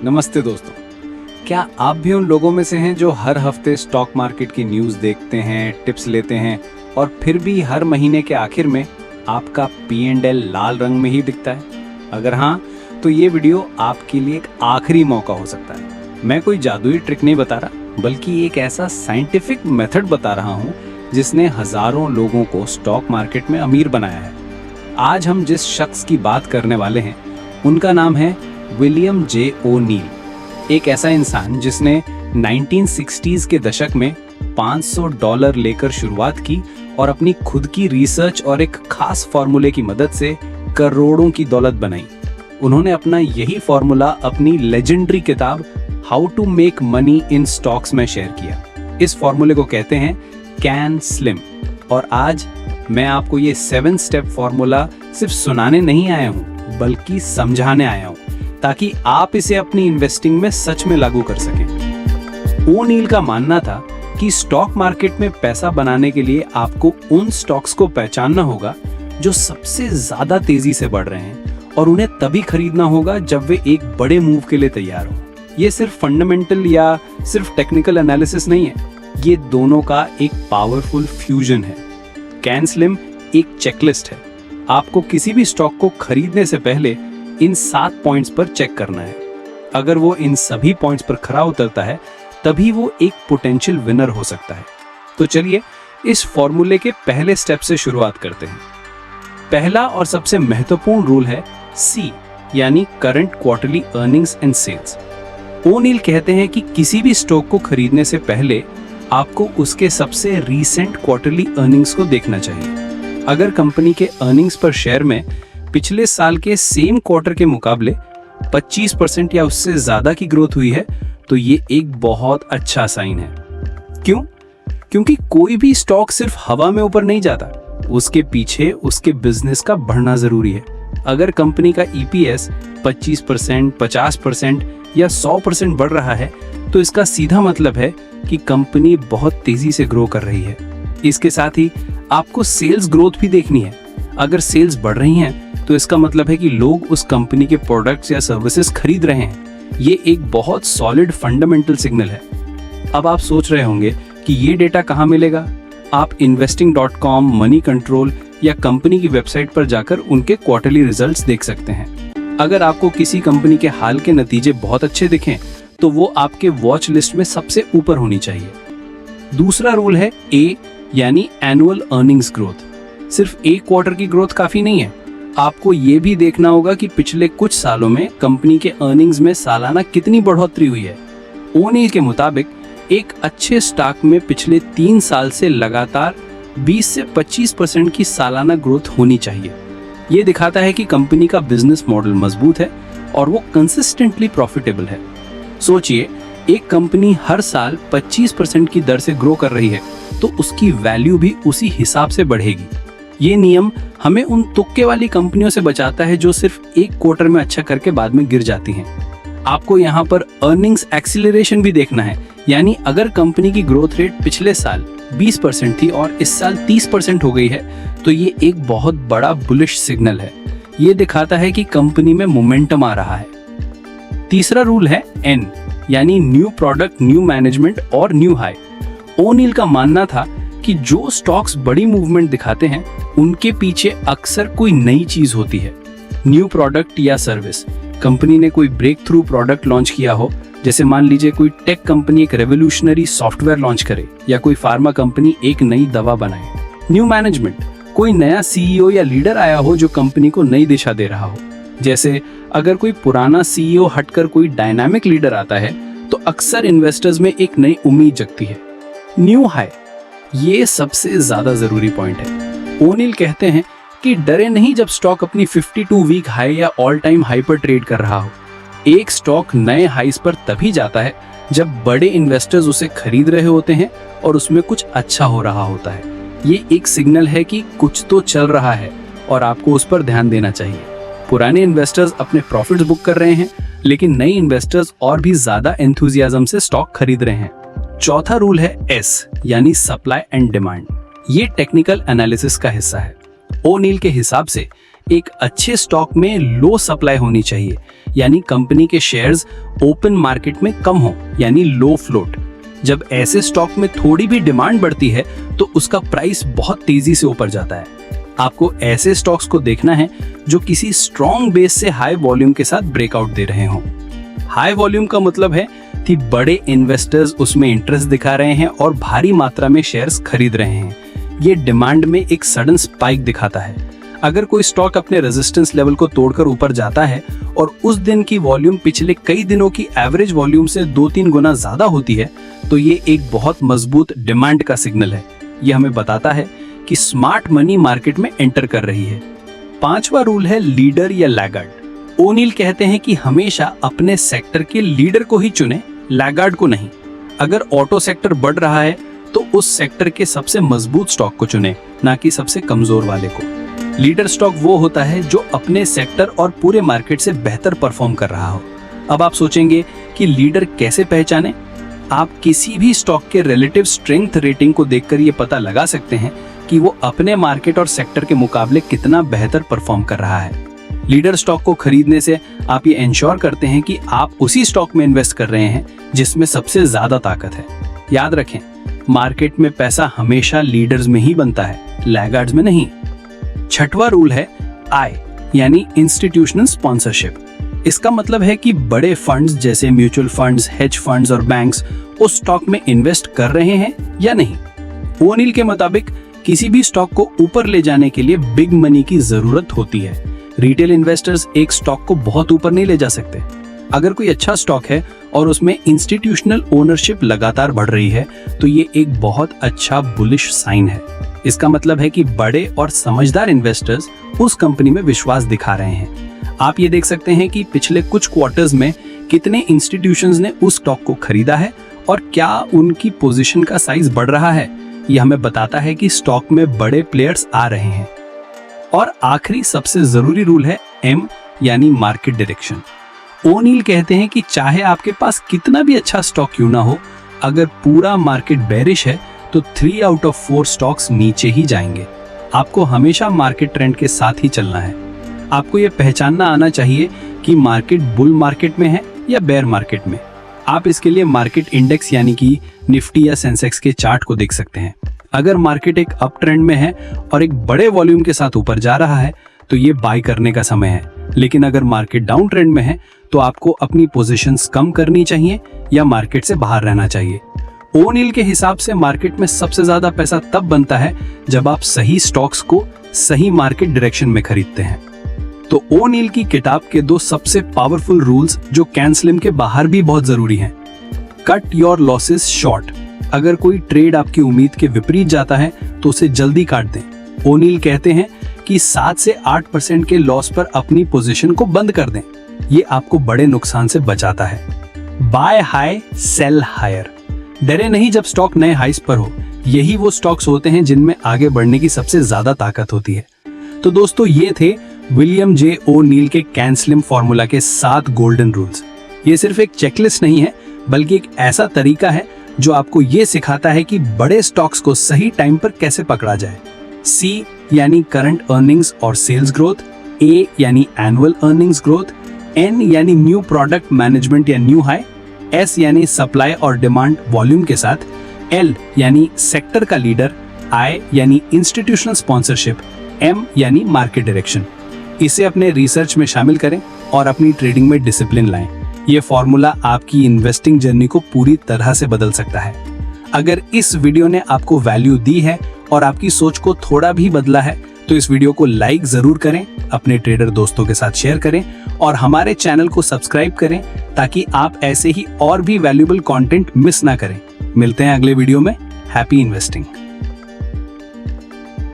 नमस्ते दोस्तों, क्या आप भी उन लोगों में से हैं जो हर हफ्ते स्टॉक मार्केट की न्यूज़ देखते हैं, टिप्स लेते हैं और फिर भी हर महीने के आखिर में आपका P&L लाल रंग में ही दिखता है? अगर हाँ, तो ये वीडियो आपके लिए एक आखिरी मौका हो सकता है। मैं कोई जादुई ट्रिक नहीं बता रहा, बल्कि एक ऐसा साइंटिफिक मेथड बता रहा हूँ जिसने हजारों लोगों को स्टॉक मार्केट में अमीर बनाया है। आज हम जिस शख्स की बात करने वाले हैं, उनका नाम है विलियम जे ओ'नील। एक ऐसा इंसान जिसने 1960s के दशक में $500 लेकर शुरुआत की और अपनी खुद की रिसर्च और एक खास फॉर्मूले की मदद से करोड़ों की दौलत बनाई। उन्होंने अपना यही फॉर्मूला अपनी लेजेंडरी किताब how to make money in stocks में शेयर किया। इस फॉर्मूले को कहते हैं कैन स्लिम। और आज मैं आपको ये 7 स्टेप फॉर्मूला सिर्फ सुनाने नहीं आया हूँ, बल्कि समझाने आया हूँ, ताकि आप इसे अपनी इन्वेस्टिंग में सच में लागू कर सकें। ओ'नील का मानना था कि स्टॉक मार्केट में पैसा बनाने के लिए आपको उन स्टॉक्स को पहचानना होगा जो सबसे ज्यादा तेजी से बढ़ रहे हैं, और उन्हें तभी खरीदना होगा जब वे एक बड़े मूव के लिए तैयार हो। ये सिर्फ फंडामेंटल या सिर्फ टेक्निकल एनालिसिस नहीं है, ये दोनों का एक पावरफुल फ्यूजन है। कैन स्लिम एक चेकलिस्ट है। आपको किसी भी स्टॉक को खरीदने से पहले इन 7 पॉइंट्स पर चेक करना है। अगर वो इन सभी पॉइंट्स पर खरा उतरता है, तभी वो एक पोटेंशियल विनर हो सकता है। तो चलिए इस फॉर्मूले के पहले स्टेप से शुरुआत करते हैं। पहला और सबसे महत्वपूर्ण रूल है सी, यानी current quarterly earnings and sales. O'Neil कहते हैं कि किसी भी स्टॉक को खरीदने से पहले आपको उसके सबसे रीसेंट क्वार्टरली अर्निंग्स को देखना चाहिए। अगर कंपनी के अर्निंग्स पर शेयर में पिछले साल के सेम क्वार्टर के मुकाबले 25% या उससे ज्यादा की ग्रोथ हुई है, तो ये एक बहुत अच्छा साइन है। क्यों? क्योंकि कोई भी स्टॉक सिर्फ हवा में ऊपर नहीं जाता, उसके पीछे उसके बिजनेस का बढ़ना जरूरी है। अगर कंपनी का EPS 25%, 50% या 100% बढ़ रहा है, तो इसका सीधा मतलब है कि कंपनी बहुत तेजी से ग्रो कर रही है। इसके साथ ही आपको सेल्स ग्रोथ भी देखनी है। अगर सेल्स बढ़ रही हैं, तो इसका मतलब है कि लोग उस कंपनी के प्रोडक्ट्स या सर्विसेज खरीद रहे हैं। ये एक बहुत सॉलिड फंडामेंटल सिग्नल है। अब आप सोच रहे होंगे कि ये डेटा कहाँ मिलेगा? आप investing.com, मनी कंट्रोल या कंपनी की वेबसाइट पर जाकर उनके क्वार्टरली रिजल्ट्स देख सकते हैं। अगर आपको किसी कंपनी के हाल के नतीजे बहुत अच्छे दिखें, तो वो आपके वॉच लिस्ट में सबसे ऊपर होनी चाहिए। दूसरा रूल है ए, यानी एनुअल अर्निंग्स ग्रोथ। सिर्फ एक क्वार्टर की ग्रोथ काफी नहीं है, आपको ये भी देखना होगा कि पिछले कुछ सालों में कंपनी के अर्निंग्स में सालाना कितनी बढ़ोतरी हुई है। ओ'नील के मुताबिक एक अच्छे स्टॉक में पिछले 3 साल से लगातार 20 से 25% की सालाना ग्रोथ होनी चाहिए। ये दिखाता है कि कंपनी का बिजनेस मॉडल मजबूत है और वो कंसिस्टेंटली प्रॉफिटेबल है। सोचिए, एक कंपनी हर साल 25% की दर से ग्रो कर रही है, तो उसकी वैल्यू भी उसी हिसाब से बढ़ेगी। ये नियम हमें उन तुक्के वाली कंपनियों से बचाता है जो सिर्फ एक क्वार्टर में अच्छा करके बाद में गिर जाती हैं। आपको यहाँ पर अर्निंग्स एक्सीलरेशन भी देखना है, यानी अगर कंपनी की ग्रोथ रेट पिछले साल 20% थी और इस साल 30% हो गई है, तो ये एक बहुत बड़ा बुलिश सिग्नल है। ये दिखाता है कि कंपनी में मोमेंटम आ रहा है। तीसरा रूल है N, यानी न्यू प्रोडक्ट, न्यू मैनेजमेंट और न्यू हाई। ओ'नील का मानना था कि जो स्टॉक्स बड़ी मूवमेंट दिखाते हैं, उनके पीछे अक्सर कोई नई चीज होती है। न्यू प्रोडक्ट या सर्विस, कंपनी ने कोई ब्रेक थ्रू प्रोडक्ट लॉन्च किया हो, जैसे मान लीजिए कोई टेक कंपनी एक रेवोल्यूशनरी सॉफ्टवेयर लॉन्च करे, या कोई फार्मा कंपनी एक नई दवा बनाए। न्यू मैनेजमेंट, कोई नया CEO या लीडर आया हो जो कंपनी को नई दिशा दे रहा हो। जैसे अगर कोई पुराना CEO हटकर कोई डायनामिक लीडर आता है, तो अक्सर इन्वेस्टर्स में एक नई उम्मीद जगती है। न्यू हाई, ये सबसे ज्यादा जरूरी पॉइंट है। ओ'नील कहते हैं कि डरे नहीं जब स्टॉक अपनी 52 वीक हाई या ऑल टाइम हाई पर ट्रेड कर रहा हो। एक स्टॉक नए हाईस पर तभी जाता है जब बड़े इन्वेस्टर्स उसे खरीद रहे होते हैं और उसमें कुछ अच्छा हो रहा होता है। ये एक सिग्नल है कि कुछ तो चल रहा है और आपको उस पर ध्यान देना चाहिए। पुराने इन्वेस्टर्स अपने प्रॉफिट्स बुक कर रहे हैं, लेकिन नए इन्वेस्टर्स और भी ज्यादा एंथुजियाज्म से स्टॉक खरीद रहे हैं। चौथा रूल है S, यानी सप्लाई एंड डिमांड। ये टेक्निकल एनालिसिस का हिस्सा है। ओ'नील के हिसाब से एक अच्छे स्टॉक में लो सप्लाई होनी चाहिए, यानी कंपनी के शेयर्स ओपन मार्केट में कम हो, यानी लो फ्लोट। जब ऐसे स्टॉक में थोड़ी भी डिमांड बढ़ती है तो उसका प्राइस बहुत तेजी से ऊपर जाता है। आपको ऐसे स्टॉक्स को देखना है जो किसी स्ट्रॉन्ग बेस से हाई वॉल्यूम के साथ ब्रेकआउट दे रहे हों। हाई वॉल्यूम का मतलब है कि बड़े इन्वेस्टर्स उसमें इंटरेस्ट दिखा रहे हैं और भारी मात्रा में शेयर्स खरीद रहे हैं। ये डिमांड में एक सडन स्पाइक दिखाता है। अगर कोई स्टॉक अपने रेजिस्टेंस लेवल को तोड़कर ऊपर जाता है और उस दिन की वॉल्यूम पिछले कई दिनों की एवरेज वॉल्यूम से 2-3 गुना ज्यादा होती है तो ये एक बहुत मजबूत डिमांड का सिग्नल है। ये हमें बताता है कि स्मार्ट मनी मार्केट में एंटर कर रही है। 5वां रूल है लीडर या लैगार्ड। ओनील कहते हैं कि हमेशा अपने सेक्टर के लीडर को ही चुने, लैगार्ड को नहीं। अगर ऑटो सेक्टर बढ़ रहा है तो उस सेक्टर के सबसे मजबूत स्टॉक को चुने, ना कि सबसे कमजोर वाले को। लीडर स्टॉक वो होता है जो अपने सेक्टर और पूरे मार्केट से बेहतर परफॉर्म कर रहा हो। अब आप सोचेंगे कि लीडर कैसे पहचाने? आप किसी भी स्टॉक के रिलेटिव स्ट्रेंथ रेटिंग को देखकर ये पता लगा सकते हैं कि वो अपने मार्केट और सेक्टर के मुकाबले कितना बेहतर परफॉर्म कर रहा है। लीडर स्टॉक को खरीदने से आप ये इंश्योर करते हैं कि आप उसी स्टॉक में इन्वेस्ट कर रहे हैं जिसमें सबसे ज्यादा ताकत है। याद रखें, मार्केट में पैसा हमेशा लीडर्स में ही बनता है, लैगार्ड्स में नहीं। 6वां रूल है आई, यानी इंस्टीट्यूशनल स्पॉन्सरशिप। इसका मतलब है कि बड़े फंड्स जैसे म्यूचुअल फंड्स, हेज फंड्स और बैंक्स उस स्टॉक में इन्वेस्ट कर रहे हैं या नहीं। ओनील के मुताबिक किसी भी स्टॉक को ऊपर ले जाने के लिए बिग मनी की जरूरत होती है। रिटेल इन्वेस्टर्स एक स्टॉक को बहुत ऊपर नहीं ले जा सकते। अगर कोई अच्छा स्टॉक है और उसमें इंस्टीट्यूशनल ओनरशिप लगातार बढ़ रही है तो ये एक बहुत अच्छा बुलिश साइन है। इसका मतलब है कि बड़े और समझदार इन्वेस्टर्स उस कंपनी में विश्वास दिखा रहे हैं। आप ये देख सकते हैं कि पिछले कुछ क्वार्टर्स में कितने इंस्टीट्यूशंस ने उस स्टॉक को खरीदा है और क्या उनकी पोजीशन का साइज बढ़ रहा है। यह हमें बताता है कि स्टॉक में बड़े प्लेयर्स आ रहे हैं। और आखिरी सबसे जरूरी रूल है एम, यानी मार्केट डायरेक्शन। ओनील कहते हैं कि चाहे आपके पास कितना भी अच्छा स्टॉक क्यों ना हो, अगर पूरा मार्केट बेरिश है तो 3 आउट ऑफ 4 स्टॉक्स नीचे ही जाएंगे। आपको हमेशा मार्केट ट्रेंड के साथ ही चलना है। आपको यह पहचानना आना चाहिए कि मार्केट बुल मार्केट में है या बेयर मार्केट में। आप इसके लिए मार्केट इंडेक्स यानी कि निफ्टी या सेंसेक्स के चार्ट को देख सकते हैं। अगर मार्केट एक अप ट्रेंड में है और एक बड़े वॉल्यूम के साथ ऊपर जा रहा है तो ये बाय करने का समय है। लेकिन अगर मार्केट डाउन ट्रेंड में है तो आपको अपनी पोजीशंस कम करनी चाहिए या मार्केट से बाहर रहना चाहिए। ओनील के हिसाब से मार्केट में सबसे ज्यादा पैसा तब बनता है जब आप सही स्टॉक्स को सही मार्केट डायरेक्शन में खरीदते हैं। तो ओनील की किताब के 2 सबसे पावरफुल रूल्स जो कैनस्लिम के बाहर भी बहुत जरूरी हैं। Cut your losses short. अगर कोई ट्रेड आपकी उम्मीद के विपरीत जाता है तो उसे जल्दी काट दें। ओनील कहते हैं कि 7 से 8% के लॉस पर अपनी पोजीशन को बंद कर दें। ये आपको बड़े नुकसान से बचाता है। Buy high sell higher. डरे नहीं जब स्टॉक नए हाइस पर हो। यही वो स्टॉक्स होते हैं जिनमें आगे बढ़ने की सबसे ज्यादा ताकत होती है। तो दोस्तों, ये थे विलियम जे ओनील के कैनस्लिम फॉर्मूला के 7 गोल्डन रूल्स। ये सिर्फ एक चेकलिस्ट नहीं है, बल्कि एक ऐसा तरीका है जो आपको ये सिखाता है कि बड़े स्टॉक्स को सही टाइम पर कैसे पकड़ा जाए। सी यानी करंट अर्निंग्स और सेल्स ग्रोथ, ए यानी एनुअल अर्निंग्स ग्रोथ, एन यानी न्यू प्रोडक्ट मैनेजमेंट या न्यू हाई, एस यानी सप्लाई और डिमांड वॉल्यूम के साथ, एल यानी सेक्टर का लीडर, आई यानी इंस्टीट्यूशनल स्पॉन्सरशिप, एम यानी मार्केट डायरेक्शन। इसे अपने रिसर्च में शामिल करें और अपनी ट्रेडिंग में डिसिप्लिन लाएं। ये फॉर्मूला आपकी इन्वेस्टिंग जर्नी को पूरी तरह से बदल सकता है। अगर इस वीडियो ने आपको वैल्यू दी है और आपकी सोच को थोड़ा भी बदला है तो इस वीडियो को लाइक जरूर करें, अपने ट्रेडर दोस्तों के साथ शेयर करें और हमारे चैनल को सब्सक्राइब करें ताकि आप ऐसे ही और भी वैल्यूएबल कंटेंट मिस ना करें। मिलते हैं अगले वीडियो में। Happy investing.